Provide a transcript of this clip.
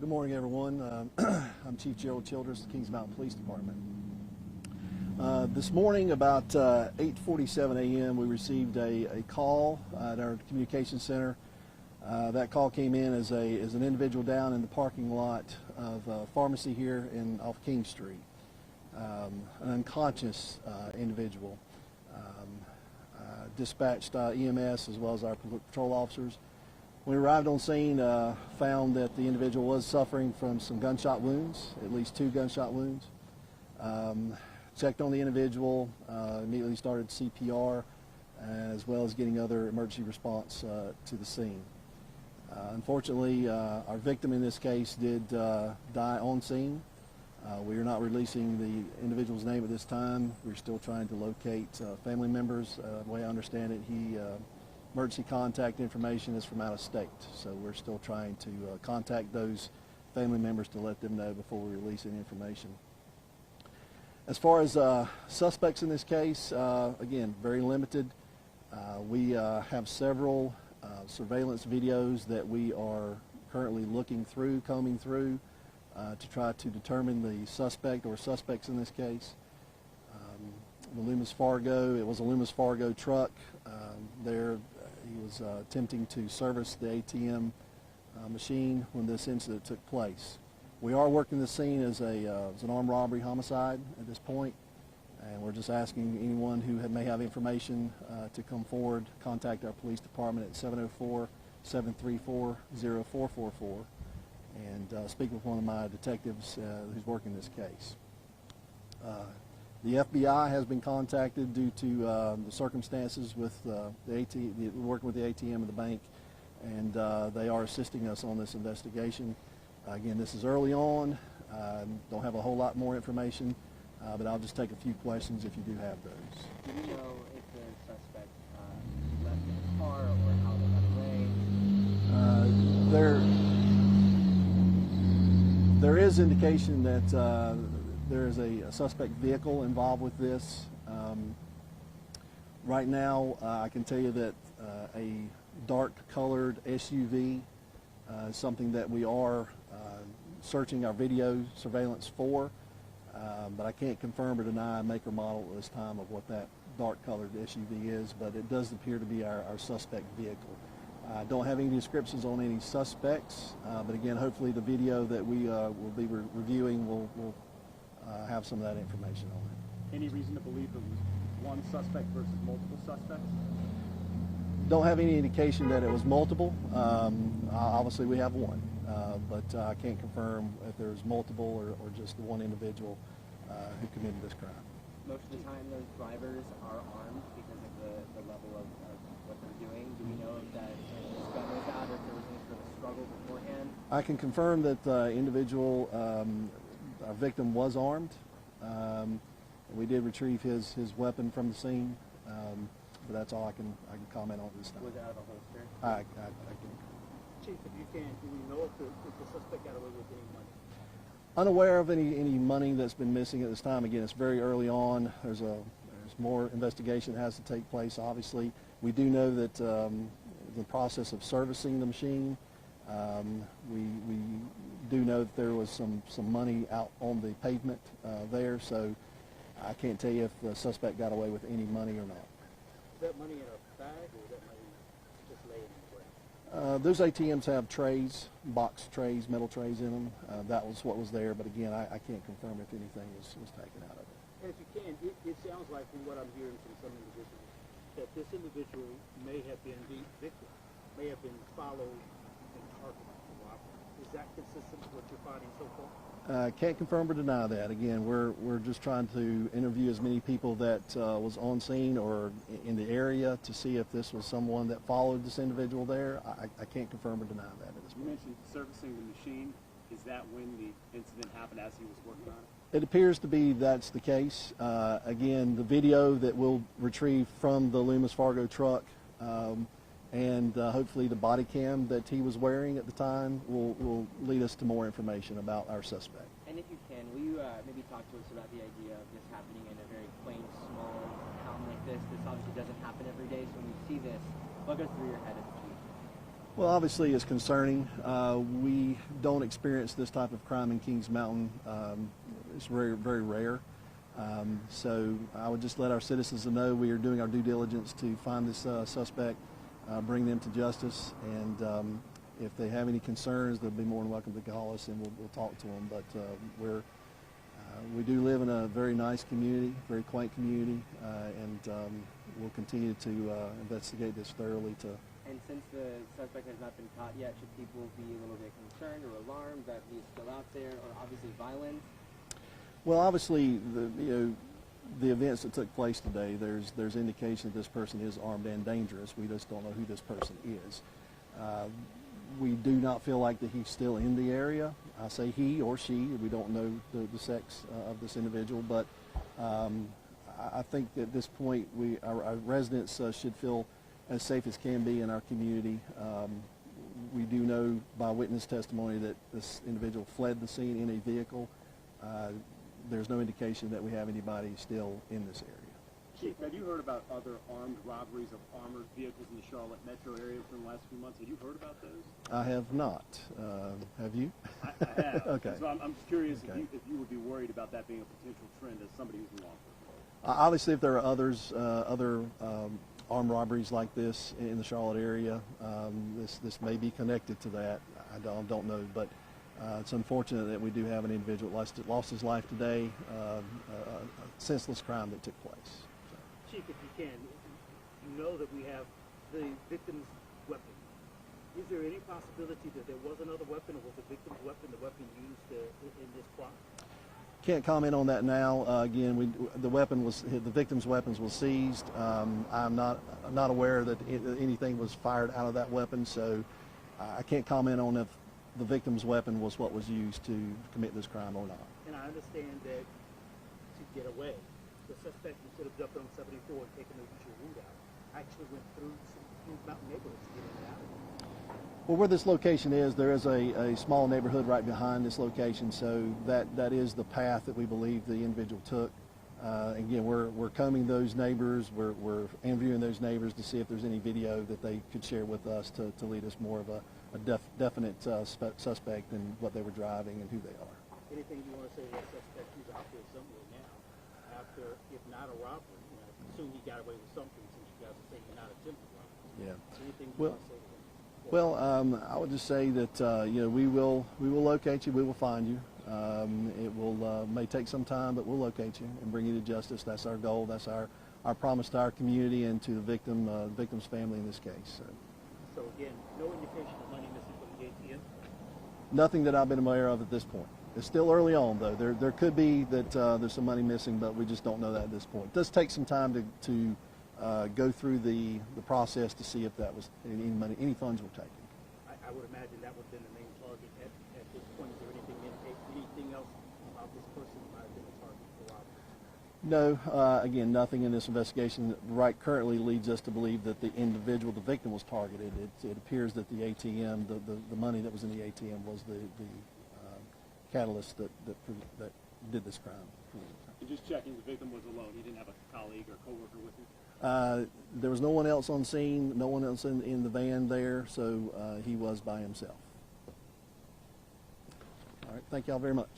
Good morning, everyone. I'm Chief Gerald Childress, the Kings Mountain Police Department. This morning, about 8:47 a.m., we received a call at our communication center. That call came in as an individual down in the parking lot of a pharmacy here off King Street, an unconscious individual. Dispatched EMS as well as our patrol officers. When we arrived on scene, found that the individual was suffering from some gunshot wounds, at least 2 gunshot wounds. Checked on the individual, immediately started CPR, as well as getting other emergency response to the scene. Unfortunately, our victim in this case did die on scene. We are not releasing the individual's name at this time. We're still trying to locate family members. The way I understand it, emergency contact information is from out of state, so we're still trying to contact those family members to let them know before we release any information. As far as suspects in this case, again, very limited. We have several surveillance videos that we are currently combing through to try to determine the suspect or suspects in this case. It was a Loomis Fargo truck. He was attempting to service the ATM machine when this incident took place. We are working the scene as an armed robbery homicide at this point, and we're just asking anyone who may have information to come forward, contact our police department at 704-734-0444 and speak with one of my detectives who's working this case. The FBI has been contacted due to the circumstances with working with the ATM of the bank, and they are assisting us on this investigation. Again, this is early on. Don't have a whole lot more information, but I'll just take a few questions if you do have those. Do you know if the suspect left in his car or how they got away? There is indication that there is a suspect vehicle involved with this. Right now, I can tell you that a dark-colored SUV is something that we are searching our video surveillance for, but I can't confirm or deny make or model at this time of what that dark-colored SUV is, but it does appear to be our suspect vehicle. I don't have any descriptions on any suspects, but again, hopefully the video that we will be reviewing will have some of that information on it. Any reason to believe it was one suspect versus multiple suspects? Don't have any indication that it was multiple. Obviously we have one, but I can't confirm if there's multiple or just the one individual who committed this crime. Most of the time those drivers are armed because of the level of what they're doing. Do we know if that gun was out or if there was any sort of struggle beforehand? I can confirm that the individual, our victim, was armed. We did retrieve his weapon from the scene, but that's all I can comment on this time. Was it out of a holster? I can. Chief, if you can, do we know if the suspect got away with any money? Unaware of any money that's been missing at this time. Again, it's very early on. There's more investigation that has to take place, obviously. We do know that the process of servicing the machine, we do know that there was some money out on the pavement there, so I can't tell you if the suspect got away with any money or not. Is that money in a bag or is that money just laying in the ground? Those ATMs have trays, box trays, metal trays in them. That was what was there, but again, I can't confirm if anything was taken out of it. And if you can, it sounds like from what I'm hearing from some individuals that this individual may have been the victim, may have been followed and targeted for robbery. Is that consistent with what you're finding so far? Can't confirm or deny that. Again, we're just trying to interview as many people that was on scene or in the area to see if this was someone that followed this individual there. I can't confirm or deny that at this point. You mentioned servicing the machine. Is that when the incident happened as he was working on it? It appears to be that's the case. Again, the video that we'll retrieve from the Loomis Fargo truck and hopefully the body cam that he was wearing at the time will lead us to more information about our suspect. And if you can, will you maybe talk to us about the idea of this happening in a very plain, small town like this? This obviously doesn't happen every day, so when you see this, what goes through your head as a chief? Well, obviously it's concerning. We don't experience this type of crime in Kings Mountain. It's very, very rare. So I would just let our citizens know we are doing our due diligence to find this suspect, bring them to justice, and if they have any concerns, they'll be more than welcome to call us and we'll talk to them. But we do live in a very nice community, very quaint community, and we'll continue to investigate this thoroughly. And since the suspect has not been caught yet, should people be a little bit concerned or alarmed that he's still out there, or obviously violent? Well, obviously, the events that took place today, there's indication that this person is armed and dangerous. We just don't know who this person is. We do not feel like that he's still in the area. I say he or she. We don't know the sex of this individual, but I think at this point, our residents should feel as safe as can be in our community. We do know by witness testimony that this individual fled the scene in a vehicle. There's no indication that we have anybody still in this area. Chief, have you heard about other armed robberies of armored vehicles in the Charlotte metro area within the last few months? Have you heard about those? I have not. Have you? I have. Okay. So I'm just curious Okay. if you would be worried about that being a potential trend as somebody who's in law enforcement. Obviously, if there are other armed robberies like this in the Charlotte area, this may be connected to that. I don't know, but it's unfortunate that we do have an individual lost his life today, a senseless crime that took place. So. Chief, if you can, you know that we have the victim's weapon. Is there any possibility that there was another weapon, or was the victim's weapon the weapon used in this crime? Can't comment on that now. Again, the victim's weapons was seized. I'm not aware that anything was fired out of that weapon, so I can't comment on if the victim's weapon was what was used to commit this crime or not. And I understand that to get away, the suspect, instead of jumping on 74 and taking the usual route out, actually went through some Kings Mountain neighborhoods to get in and out of it. Well, where this location is, there is a small neighborhood right behind this location, so that is the path that we believe the individual took. Again, we're combing those neighbors, we're interviewing those neighbors to see if there's any video that they could share with us to lead us more of a definite suspect in what they were driving and who they are. Anything you want to say to that suspect who's out there somewhere now, after, if not a robbery, you know, I assume he got away with something since you guys are saying you're not attempted robbery. Yeah. Anything you Well, want to say to him? Well, I would just say that we will locate you. We will find you. It will may take some time, but we'll locate you and bring you to justice. That's our goal. That's our promise to our community and to the victim's family in this case. So again, no indication of money missing from the ATM? Nothing that I've been aware of at this point. It's still early on, though. There could be that there's some money missing, but we just don't know that at this point. It does take some time to go through the process to see if that was any funds were taken. I would imagine that would have been the main target at this point. Is there anything else about this person that might have been a target for robbery? No, again, nothing in this investigation currently leads us to believe that the individual, the victim, was targeted. It appears that the ATM, the money that was in the ATM was the catalyst that did this crime. And just checking, the victim was alone. He didn't have a colleague or coworker with him? There was no one else on scene, no one else in the van there, so he was by himself. All right, thank y'all very much.